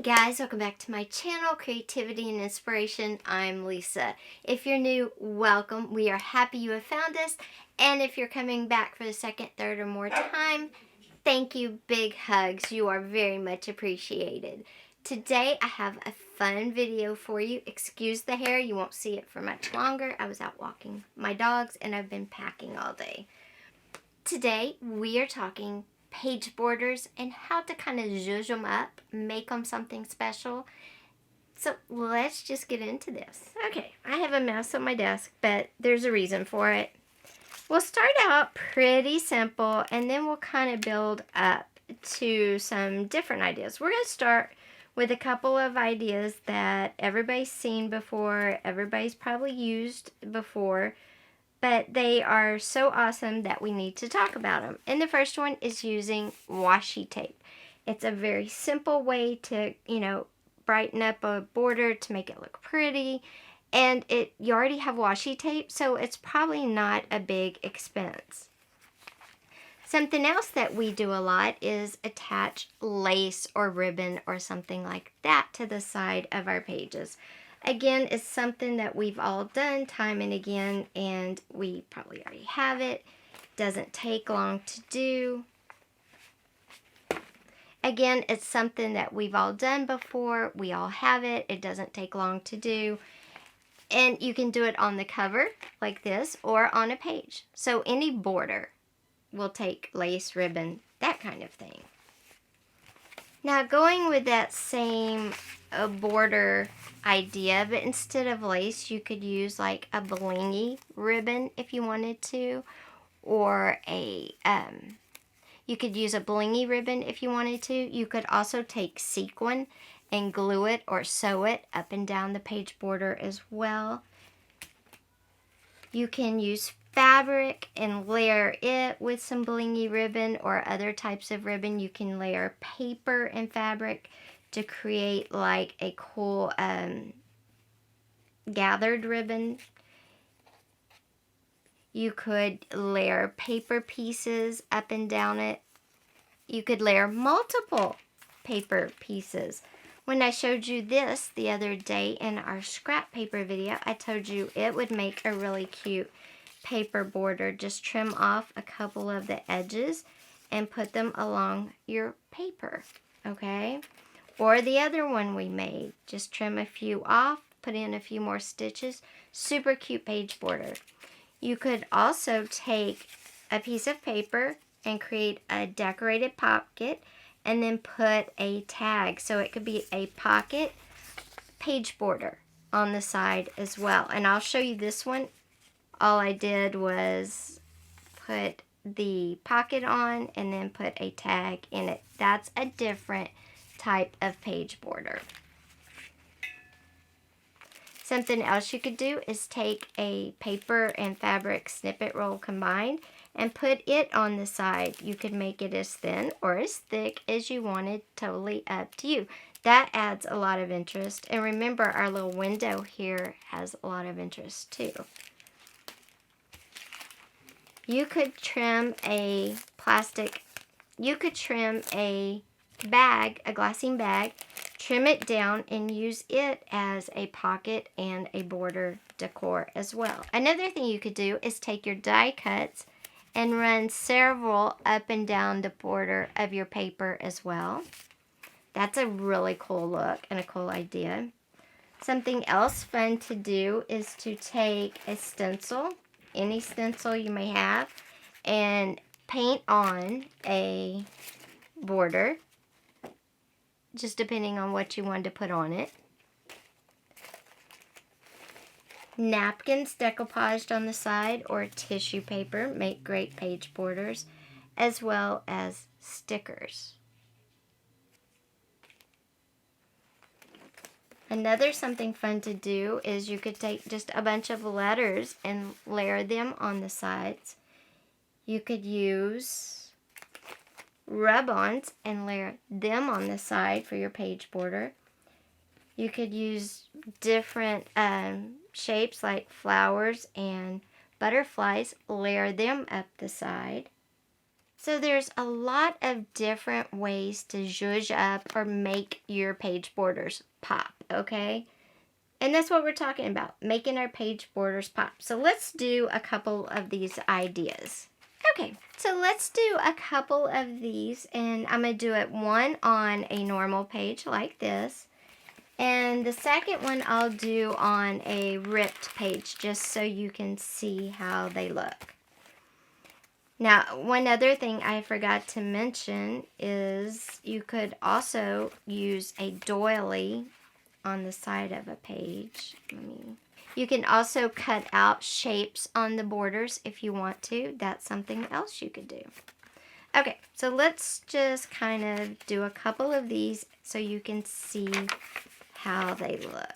Hey guys, welcome back to my channel, Creativity and Inspiration. I'm Lisa. If you're new, welcome. We are happy you have found us. And if you're coming back for the second, third, or more time, thank you. Big hugs. You are very much appreciated. Today I have a fun video for you. Excuse the hair. You won't see it for much longer. I was out walking my dogs and I've been packing all day. Today we are talking page borders and how to kind of zhuzh them up, make them something special. So let's just get into this. Okay, I have a mess on my desk, but there's a reason for it. We'll start out pretty simple and then we'll kind of build up to some different ideas. We're going to start with a couple of ideas that everybody's seen before, everybody's probably used before, but they are so awesome that we need to talk about them. And the first one is using washi tape. It's a very simple way to, brighten up a border to make it look pretty. And you already have washi tape, so it's probably not a big expense. Something else that we do a lot is attach lace or ribbon or something like that to the side of our pages. Again, it's something that we've all done time and again, and we probably already have it. Doesn't take long to do. Again, it's something that we've all done before. We all have it. It doesn't take long to do. And you can do it on the cover like this or on a page. So any border will take lace, ribbon, that kind of thing. Now going with that same border idea, but instead of lace, you could use like a blingy ribbon if you wanted to, or you could use a blingy ribbon if you wanted to. You could also take sequin and glue it or sew it up and down the page border as well. You can use fabric and layer it with some blingy ribbon or other types of ribbon. You can layer paper and fabric to create like a cool gathered ribbon. You could layer paper pieces up and down it. You could layer multiple paper pieces. When I showed you this the other day in our scrap paper video, I told you it would make a really cute paper border. Just trim off a couple of the edges and put them along your paper, okay? Or the other one we made, just trim a few off, put in a few more stitches. Super cute page border. You could also take a piece of paper and create a decorated pocket and then put a tag. So it could be a pocket page border on the side as well. And I'll show you this one. All I did was put the pocket on and then put a tag in it. That's a different type of page border. Something else you could do is take a paper and fabric snippet roll combined and put it on the side. You could make it as thin or as thick as you wanted, totally up to you. That adds a lot of interest. And remember, our little window here has a lot of interest too. You could trim a bag, a glassine bag, trim it down and use it as a pocket and a border decor as well. Another thing you could do is take your die cuts and run several up and down the border of your paper as well. That's a really cool look and a cool idea. Something else fun to do is to take a stencil, any stencil you may have, and paint on a border, just depending on what you want to put on it. Napkins decoupaged on the side or tissue paper make great page borders, as well as stickers. Another something fun to do is you could take just a bunch of letters and layer them on the sides. You could use rub-ons and layer them on the side for your page border. You could use different shapes like flowers and butterflies, layer them up the side. So there's a lot of different ways to zhuzh up or make your page borders pop, okay? And that's what we're talking about, making our page borders pop. So let's do a couple of these ideas. Okay, so let's do a couple of these, and I'm going to do it one on a normal page like this. And the second one I'll do on a ripped page just so you can see how they look. Now, one other thing I forgot to mention is you could also use a doily on the side of a page. You can also cut out shapes on the borders if you want to. That's something else you could do. Okay, so let's just kind of do a couple of these so you can see how they look.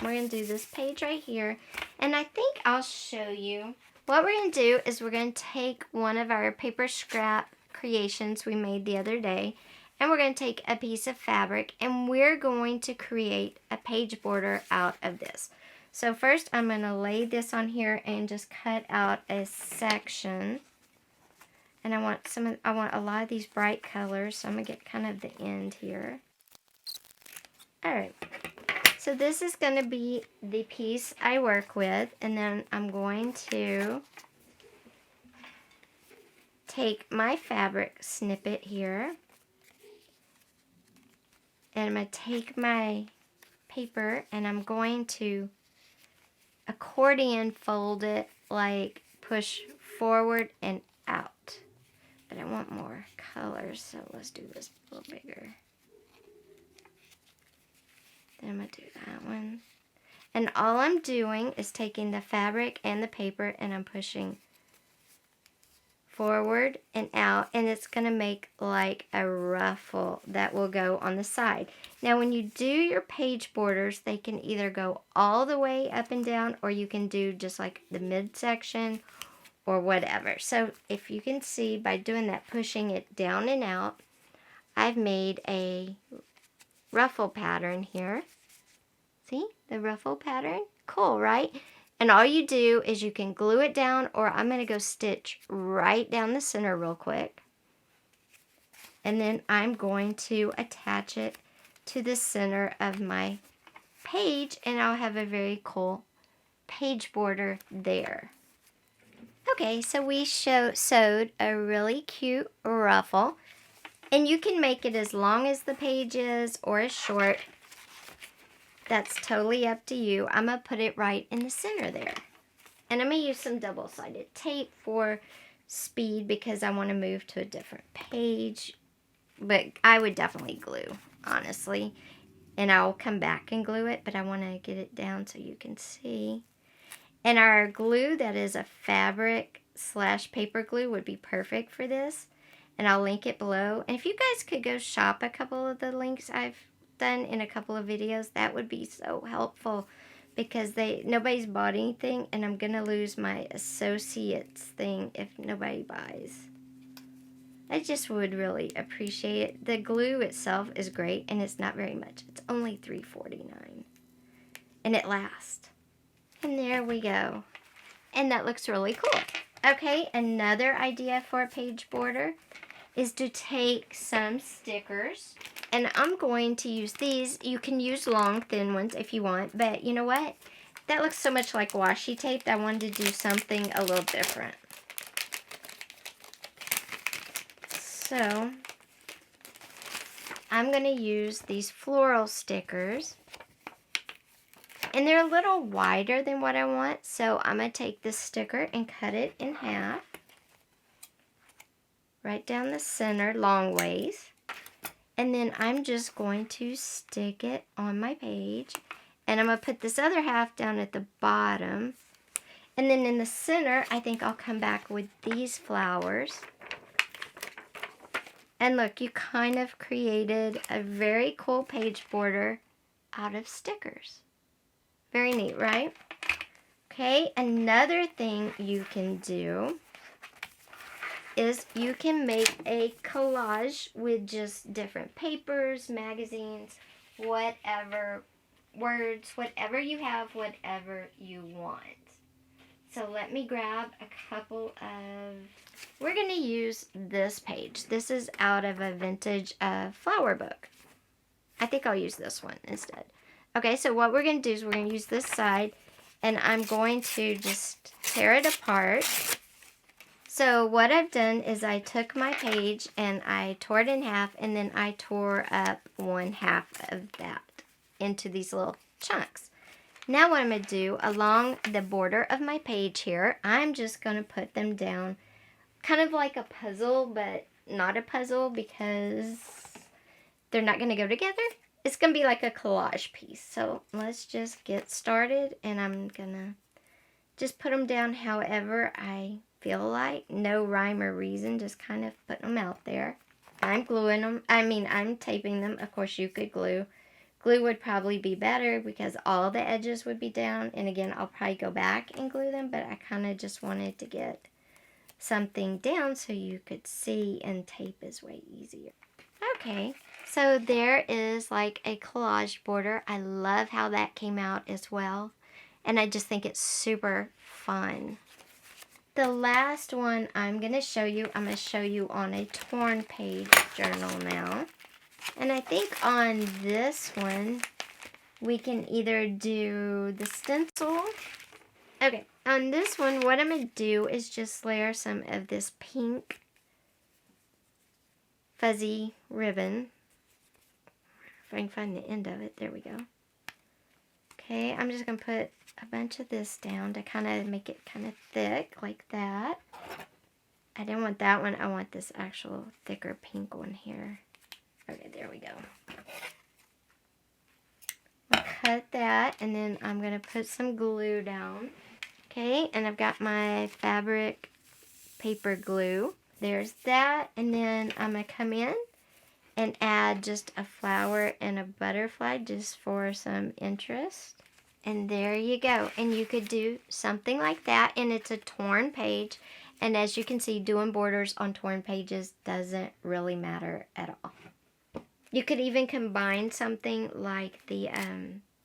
We're going to do this page right here, and I think I'll show you. What we're going to do is we're going to take one of our paper scrap creations we made the other day, and we're going to take a piece of fabric, and we're going to create a page border out of this. So first I'm going to lay this on here and just cut out a section. And I want a lot of these bright colors, so I'm going to get kind of the end here. Alright, so this is going to be the piece I work with, and then I'm going to take my fabric snippet here, and I'm going to take my paper and I'm going to accordion fold it, like push forward and out. But I want more colors, so let's do this a little bigger. Then I'm going to do that one. And all I'm doing is taking the fabric and the paper and I'm pushing forward and out, and it's going to make like a ruffle that will go on the side. Now when you do your page borders, they can either go all the way up and down, or you can do just like the midsection or whatever. So if you can see by doing that, pushing it down and out, I've made a ruffle pattern here. See the ruffle pattern? Cool, right? And all you do is you can glue it down, or I'm going to go stitch right down the center real quick. And then I'm going to attach it to the center of my page, and I'll have a very cool page border there. Okay, so we sewed a really cute ruffle, and you can make it as long as the page is or as short. That's totally up to you. I'm going to put it right in the center there. And I'm going to use some double-sided tape for speed because I want to move to a different page. But I would definitely glue, honestly. And I'll come back and glue it, but I want to get it down so you can see. And our glue that is a fabric/paper glue would be perfect for this. And I'll link it below. And if you guys could go shop a couple of the links I've done in a couple of videos, that would be so helpful, because nobody's bought anything, and I'm gonna lose my associates thing if nobody buys. I just would really appreciate it. The glue itself is great, and it's not very much. It's only $3.49, and it lasts. And there we go, and that looks really cool. Okay, another idea for a page border is to take some stickers, and I'm going to use these. You can use long, thin ones if you want, but you know what? That looks so much like washi tape that I wanted to do something a little different. So, I'm going to use these floral stickers, and they're a little wider than what I want, so I'm going to take this sticker and cut it in half. Right down the center, long ways. And then I'm just going to stick it on my page. And I'm going to put this other half down at the bottom. And then in the center, I think I'll come back with these flowers. And look, you kind of created a very cool page border out of stickers. Very neat, right? Okay, another thing you can do is you can make a collage with just different papers, magazines, whatever, words, whatever you have, whatever you want. So let me grab a couple of we're going to use this page. This is out of a vintage flower book. I think I'll use this one instead. Okay, so what we're going to do is we're going to use this side, and I'm going to just tear it apart. So what I've done is I took my page and I tore it in half, and then I tore up 1/2 of that into these little chunks. Now what I'm going to do, along the border of my page here, I'm just going to put them down kind of like a puzzle, but not a puzzle because they're not going to go together. It's going to be like a collage piece. So let's just get started, and I'm going to just put them down however I feel like. No rhyme or reason, just kind of putting them out there. I'm gluing them. I'm taping them. Of course, you could glue. Glue would probably be better because all the edges would be down. And again, I'll probably go back and glue them, but I kind of just wanted to get something down so you could see, and tape is way easier. Okay, so there is like a collage border. I love how that came out as well. And I just think it's super fun. The last one I'm going to show you on a torn page journal now. And I think on this one, we can either do the stencil. Okay, on this one, what I'm going to do is just layer some of this pink fuzzy ribbon. If I can find the end of it, there we go. Okay, I'm just going to put a bunch of this down to kind of make it kind of thick like that. I didn't want that one. I want this actual thicker pink one here. Okay, there we go. I'll cut that, and then I'm going to put some glue down. Okay, and I've got my fabric paper glue. There's that, and then I'm going to come in and add just a flower and a butterfly just for some interest. And there you go. And you could do something like that, and it's a torn page. And as you can see, doing borders on torn pages doesn't really matter at all. You could even combine something like the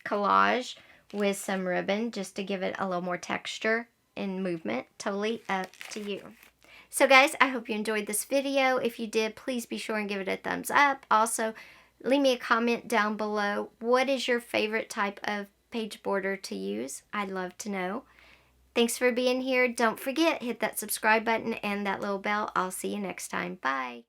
collage with some ribbon just to give it a little more texture and movement. Totally up to you. So guys, I hope you enjoyed this video. If you did, please be sure and give it a thumbs up. Also, leave me a comment down below. What is your favorite type of page border to use? I'd love to know. Thanks for being here. Don't forget, hit that subscribe button and that little bell. I'll see you next time. Bye.